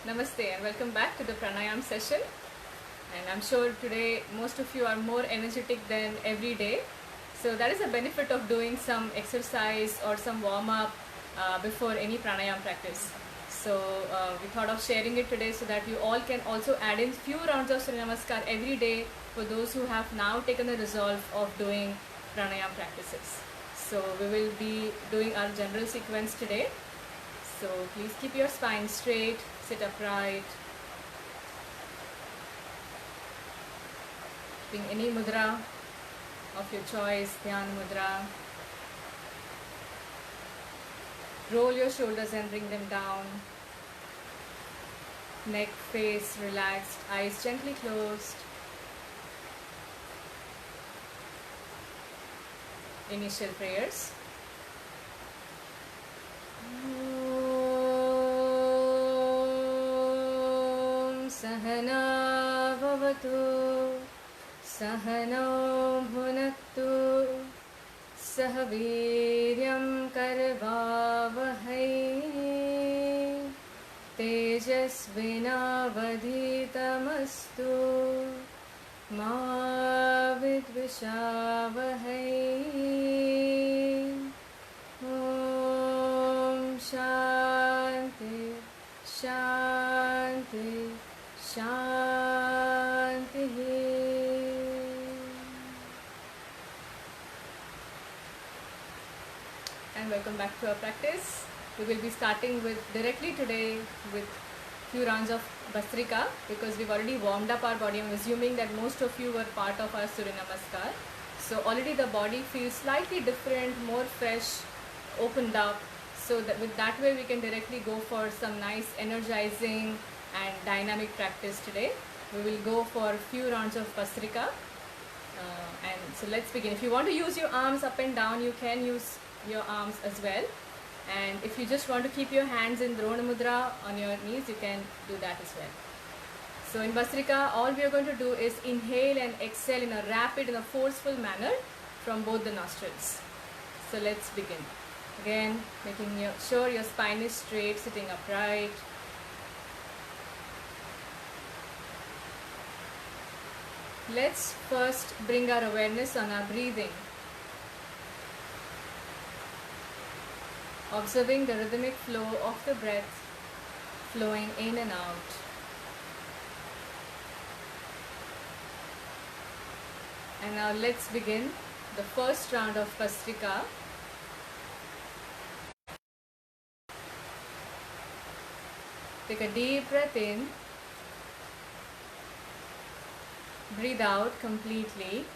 Namaste and welcome back to the pranayam session. And I'm sure today most of you are more energetic than every day. So that is a benefit of doing some exercise or some warm up before any pranayam practice. So we thought of sharing it today so that you all can also add in few rounds of Surya Namaskar every day for those who have now taken the resolve of doing pranayam practices. So we will be doing our general sequence today. So please keep your spine straight, sit upright, keeping any mudra of your choice, Dhyana mudra. Roll your shoulders and bring them down. Neck, face relaxed, eyes gently closed. Initial prayers. Sahana bhavatu, Sahano bhunaktu, Sahaviryam karvavahai, Tejasvinavadhitamastu, Ma vidvishavahai. Om Shanti, Shanti, Shanti. And welcome back to our practice. We will be starting directly today with few rounds of Bhastrika because we've already warmed up our body. I'm assuming that most of you were part of our Surya Namaskar. So already the body feels slightly different, more fresh, opened up, so that with that way we can directly go for some nice energizing and dynamic practice today. We will go for a few rounds of Bhastrika, and so let's begin. If you want to use your arms up and down, you can use your arms as well, and if you just want to keep your hands in Drona Mudra on your knees, you can do that as well. So in Bhastrika, all we are going to do is inhale and exhale in a rapid and a forceful manner from both the nostrils. So let's begin. Again, making sure your spine is straight, sitting upright. Let's first bring our awareness on our breathing. Observing the rhythmic flow of the breath flowing in and out. And now let's begin the first round of Bhastrika. Take a deep breath in. Breathe out completely.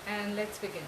And let's begin.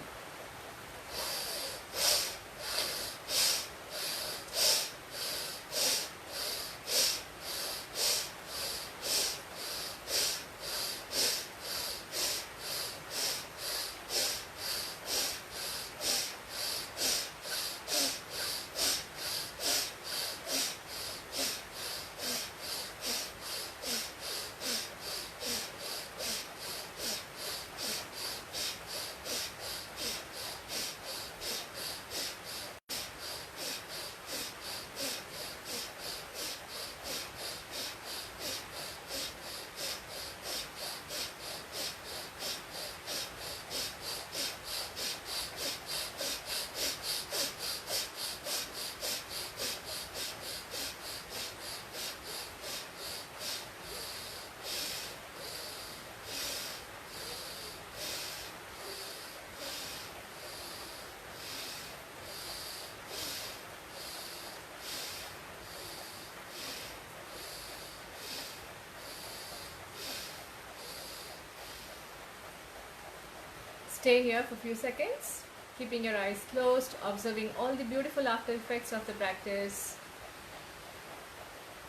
Stay here for a few seconds, keeping your eyes closed, observing all the beautiful after effects of the practice,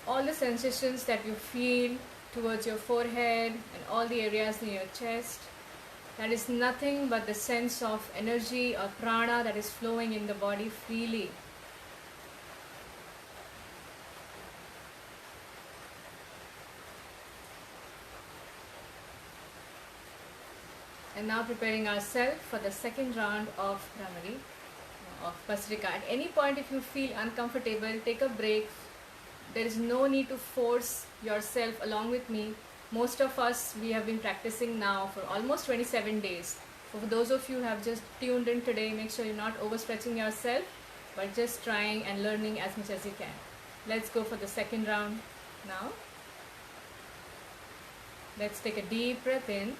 all the sensations that you feel towards your forehead and all the areas near your chest. That is nothing but the sense of energy or prana that is flowing in the body freely. And now preparing ourselves for the second round of Bhramari, of Bhastrika. At any point if you feel uncomfortable, take a break, There is no need to force yourself along with me. Most of us, we have been practicing now for almost 27 days. For those of you who have just tuned in today, make sure you're not overstretching yourself, but just trying and learning as much as you can. Let's go for the second round now. Let's take a deep breath in.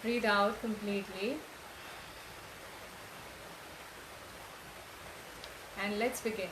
Breathe out completely. And let's begin.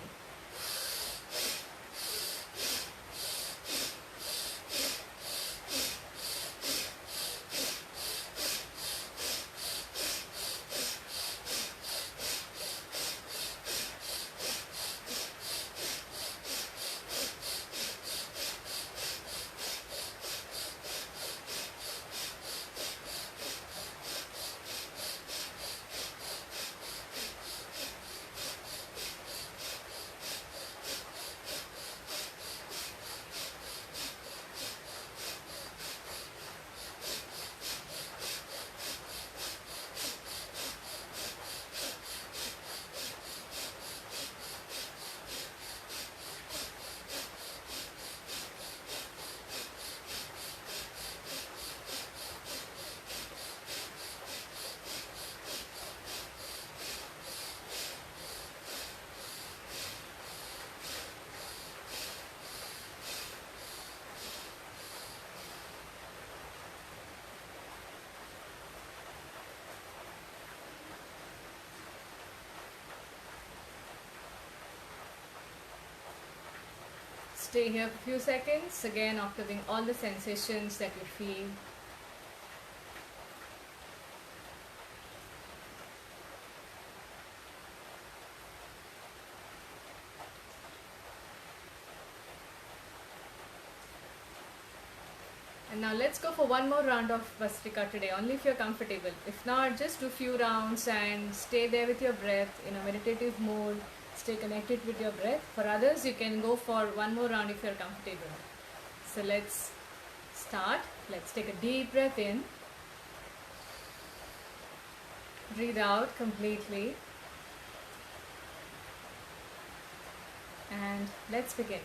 Stay here for a few seconds, again observing all the sensations that you feel. And now let's go for one more round of Bhastrika today, only if you're comfortable. If not, just do few rounds and stay there with your breath in a meditative mode. Stay connected with your breath. For others, you can go for one more round if you're comfortable. So let's start. Let's take a deep breath in. Breathe out completely. And let's begin.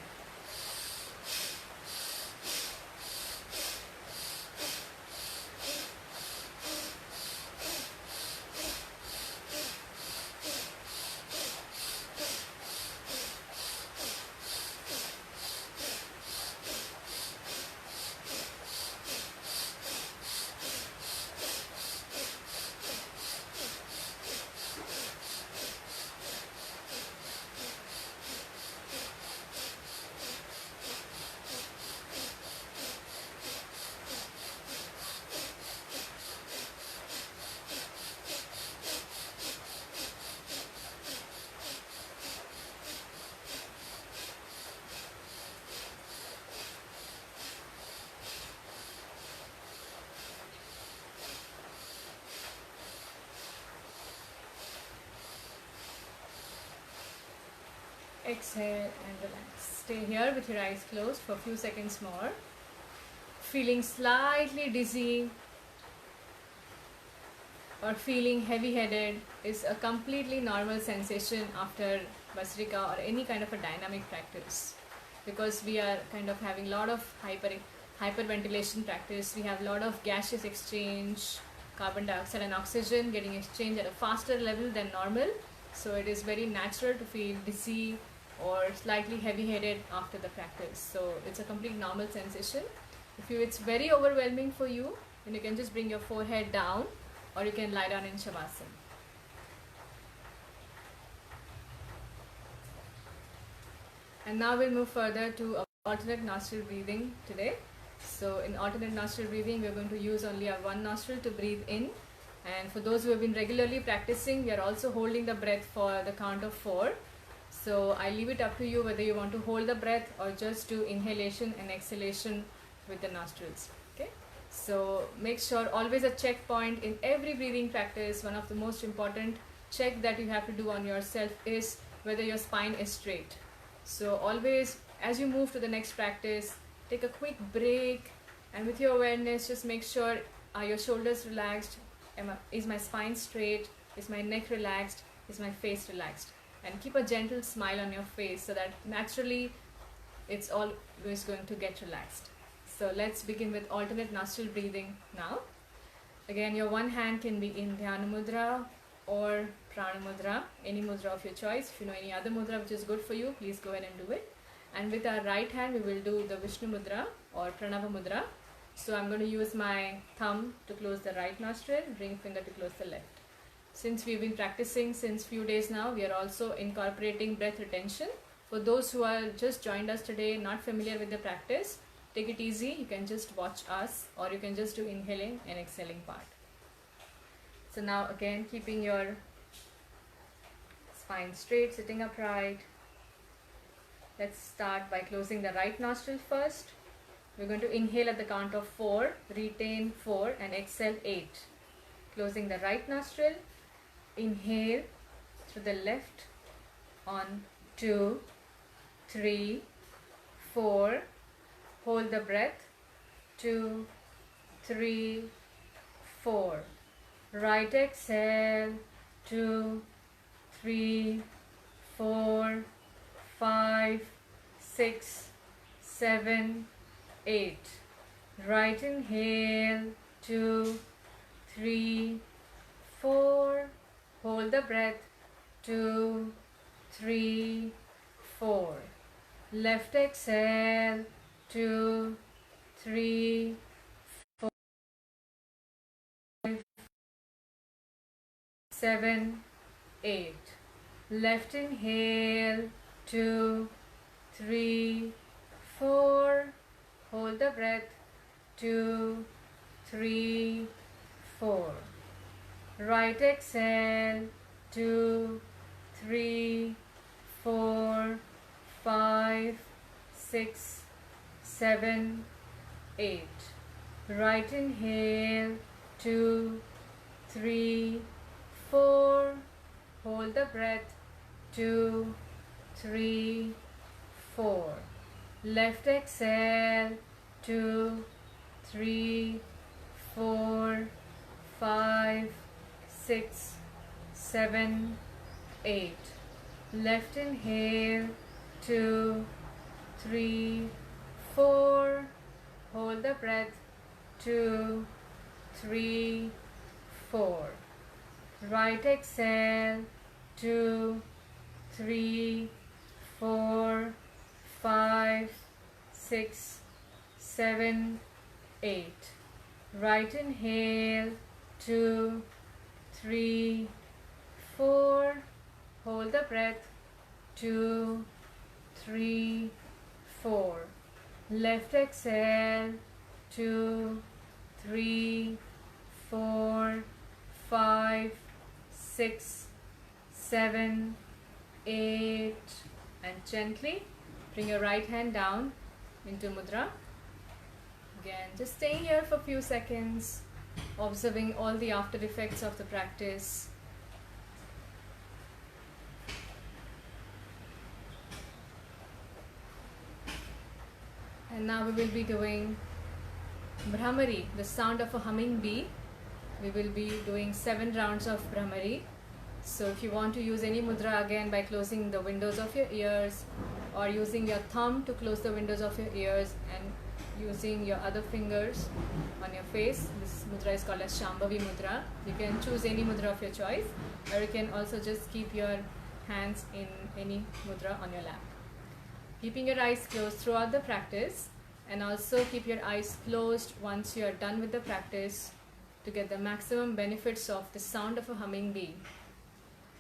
Exhale and relax. Stay here with your eyes closed for a few seconds more. Feeling slightly dizzy or feeling heavy-headed is a completely normal sensation after Bhastrika or any kind of a dynamic practice, because we are kind of having a lot of hyperventilation practice. We have a lot of gaseous exchange, carbon dioxide and oxygen getting exchanged at a faster level than normal. So it is very natural to feel dizzy or slightly heavy-headed after the practice. So it's a complete normal sensation. If it's very overwhelming for you, then you can just bring your forehead down, or you can lie down in Shavasana. And now we'll move further to alternate nostril breathing today. So in alternate nostril breathing, we're going to use only our one nostril to breathe in. And for those who have been regularly practicing, we are also holding the breath for the count of 4. So I leave it up to you whether you want to hold the breath or just do inhalation and exhalation with the nostrils. Okay. So make sure, always a checkpoint in every breathing practice. One of the most important check that you have to do on yourself is whether your spine is straight. So always, as you move to the next practice, take a quick break, and with your awareness, just make sure are your shoulders relaxed, is my spine straight, is my neck relaxed, is my face relaxed. and keep a gentle smile on your face so that naturally it's always going to get relaxed. So let's begin with alternate nostril breathing now. Again, your one hand can be in Dhyana Mudra or Prana Mudra, any mudra of your choice. If you know any other mudra which is good for you, please go ahead and do it. And with our right hand, we will do the Vishnu Mudra or Pranava Mudra. So I'm going to use my thumb to close the right nostril, ring finger to close the left. Since we've been practicing since few days now, we are also incorporating breath retention. For those who are just joined us today, not familiar with the practice, take it easy. You can just watch us, or you can just do inhaling and exhaling part. So now again, keeping your spine straight, sitting upright. Let's start by closing the right nostril first. We're going to inhale at the count of 4, retain 4 and exhale 8. Closing the right nostril, inhale through the left on 2, 3, 4. Hold the breath, 2, 3, 4. Right exhale, 2, 3, 4, 5, 6, 7, 8. Right inhale, 2, 3, 4. Hold the breath, 2, 3, 4. Left exhale, 2, 3, 4, 5, 7, 8. Left inhale, 2, 3, 4. Hold the breath, 2, 3, 4. Right exhale, 2, 3, 4, 5, 6, 7, 8. Right inhale, 2, 3, 4. Hold the breath, 2, 3, 4. Left exhale, 2, 3, 4, 5, 6, 7, 8. Left inhale, 2, 3, 4. Hold the breath, 2, 3, 4. Right exhale, 2, 3, 4, 5, 6, 7, 8. Right inhale, 2, 3, 4. Hold the breath, 2, 3, 4. Left exhale, 2, 3, 4, 5, 6, 7, 8. And gently bring your right hand down into mudra. Again, just staying here for a few seconds, observing all the after effects of the practice. And now we will be doing Bhramari, the sound of a humming bee. We will be doing 7 rounds of Bhramari. So if you want to use any mudra, again by closing the windows of your ears, or using your thumb to close the windows of your ears and using your other fingers on your face. This mudra is called as Shambhavi mudra. You can choose any mudra of your choice, or you can also just keep your hands in any mudra on your lap. Keeping your eyes closed throughout the practice, and also keep your eyes closed once you are done with the practice to get the maximum benefits of the sound of a humming bee.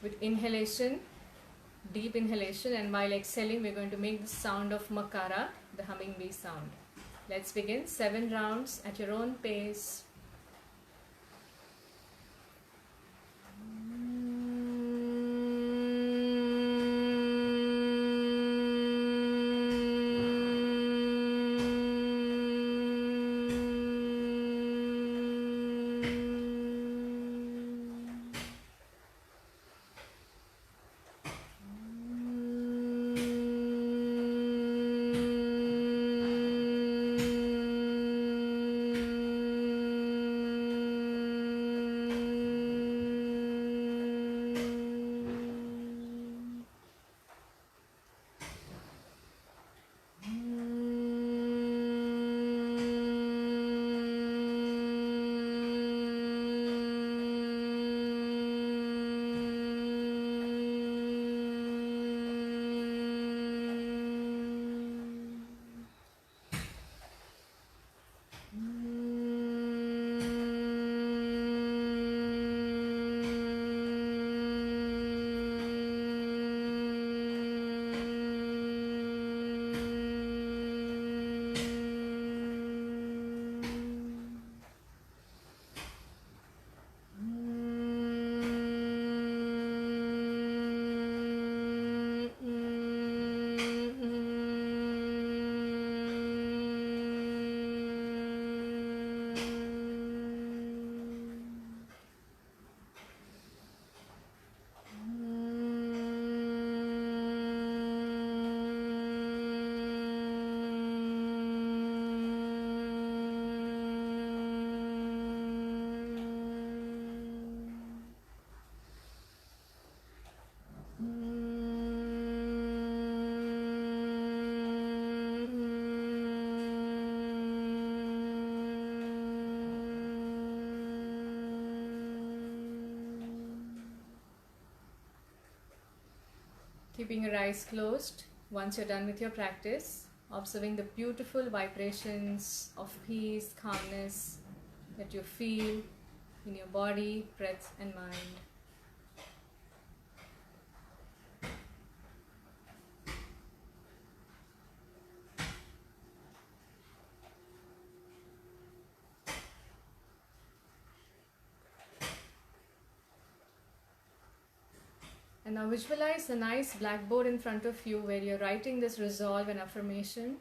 With inhalation, deep inhalation, and while exhaling, we're going to make the sound of Makara, the humming bee sound. Let's begin 7 rounds at your own pace. eyes closed, once you're done with your practice, observing the beautiful vibrations of peace, calmness that you feel in your body, breath and mind. And now visualize a nice blackboard in front of you where you're writing this resolve and affirmation.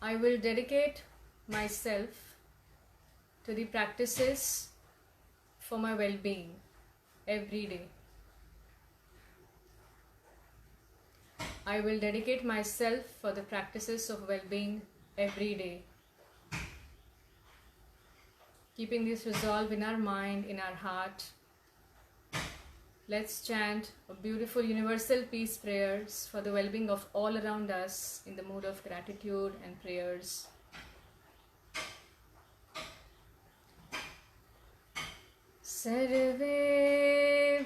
I will dedicate myself to the practices for my well-being every day. I will dedicate myself for the practices of well-being every day. Keeping this resolve in our mind, in our heart, let's chant a beautiful universal peace prayers for the well-being of all around us in the mood of gratitude and prayers. Sarve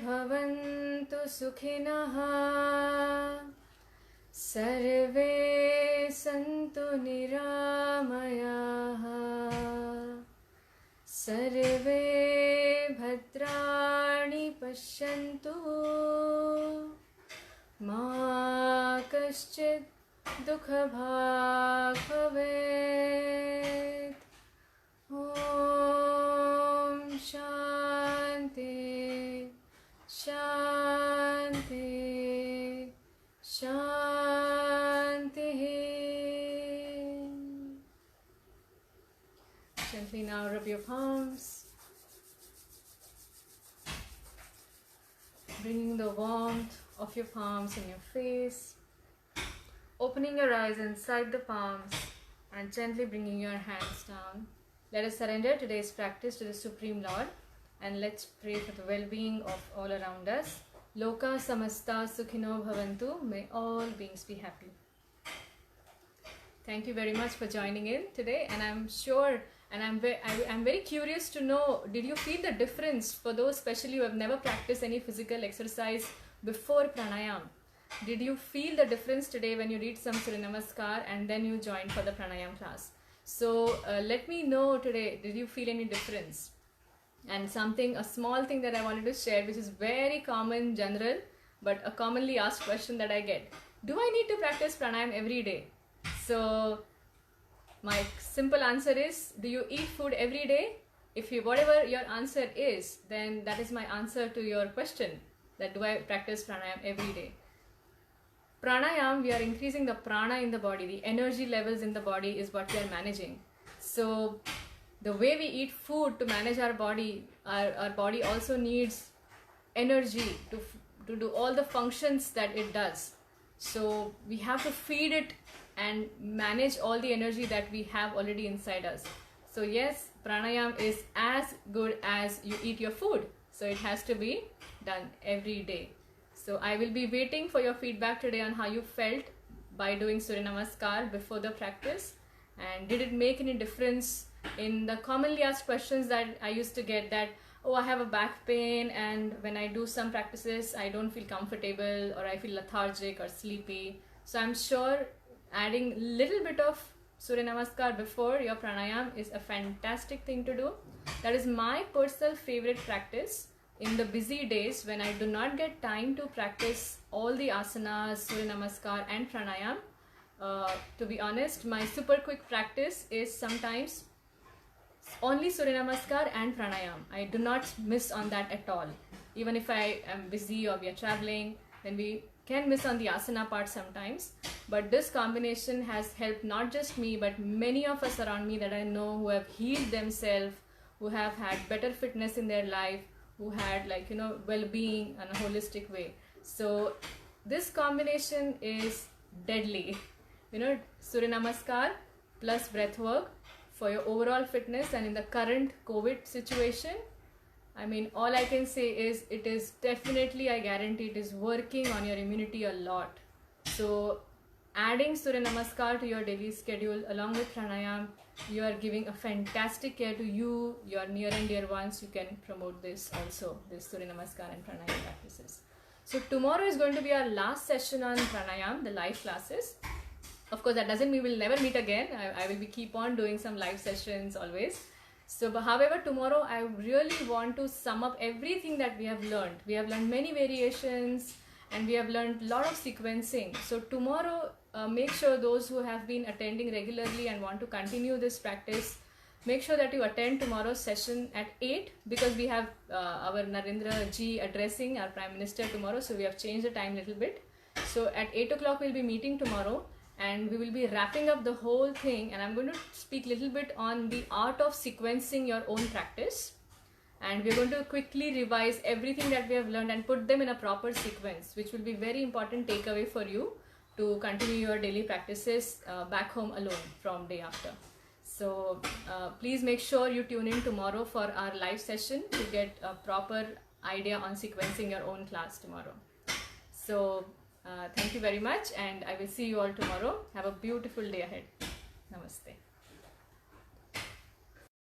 bhavantu sukhinaha, sarve santu niramayaha, sarve bhadrani pashyantu, ma kaschid dukha bhag bhavet. Om Shanti, Shanti, Shanti. Gently now rub your palms, bringing the warmth of your palms in your face, opening your eyes inside the palms and gently bringing your hands down. Let us surrender today's practice to the Supreme Lord and let's pray for the well-being of all around us. Loka samasta sukhino bhavantu. May all beings be happy. Thank you very much for joining in today, and I'm sure and I'm very curious to know, did you feel the difference for those especially who have never practiced any physical exercise before pranayam? Did you feel the difference today when you read some Surya Namaskar and then you joined for the pranayam class? So let me know today, did you feel any difference? And a small thing that I wanted to share, which is very common, general, but a commonly asked question that I get. Do I need to practice pranayam every day? So my simple answer is, do you eat food every day? If you, whatever your answer is, then that is my answer to your question, that do I practice pranayam every day? Pranayam, we are increasing the prana in the body, the energy levels in the body is what we are managing. So the way we eat food to manage our body also needs energy to do all the functions that it does. So we have to feed it and manage all the energy that we have already inside us. So yes, pranayam is as good as you eat your food. So it has to be done every day. So I will be waiting for your feedback today on how you felt by doing Surya Namaskar before the practice, and did it make any difference in the commonly asked questions that I used to get, that oh, I have a back pain and when I do some practices I don't feel comfortable or I feel lethargic or sleepy. So I'm sure adding little bit of Surya Namaskar before your pranayam is a fantastic thing to do. That is my personal favorite practice. In the busy days when I do not get time to practice all the asanas, Surya Namaskar and pranayam, to be honest, my super quick practice is sometimes only Surya Namaskar and pranayam. I do not miss on that at all. Even if I am busy or we are traveling, then we can miss on the asana part sometimes. But this combination has helped not just me, but many of us around me that I know who have healed themselves, who have had better fitness in their life, who had well-being in a holistic way. So this combination is deadly. Surya Namaskar plus breath work for your overall fitness, and in the current COVID situation, I mean, all I can say is it is definitely, I guarantee it is working on your immunity a lot. So adding Surya Namaskar to your daily schedule along with pranayam, you are giving a fantastic care to you, your near and dear ones. You can promote this also, this Surya Namaskar and pranayam practices. So tomorrow is going to be our last session on pranayam, the live classes. Of course, that doesn't mean we'll never meet again. I will keep on doing some live sessions always. So, but however, tomorrow I really want to sum up everything that we have learned. We have learned many variations and we have learned a lot of sequencing. So tomorrow, make sure those who have been attending regularly and want to continue this practice, make sure that you attend tomorrow's session at 8, because we have our Narendra ji addressing our Prime Minister tomorrow. So we have changed the time a little bit. So at 8 o'clock we'll be meeting tomorrow and we will be wrapping up the whole thing, and I'm going to speak a little bit on the art of sequencing your own practice, and we're going to quickly revise everything that we have learned and put them in a proper sequence, which will be very important takeaway for you to continue your daily practices back home alone from day after. So please make sure you tune in tomorrow for our live session to get a proper idea on sequencing your own class tomorrow. So thank you very much, and I will see you all tomorrow. Have a beautiful day ahead. Namaste.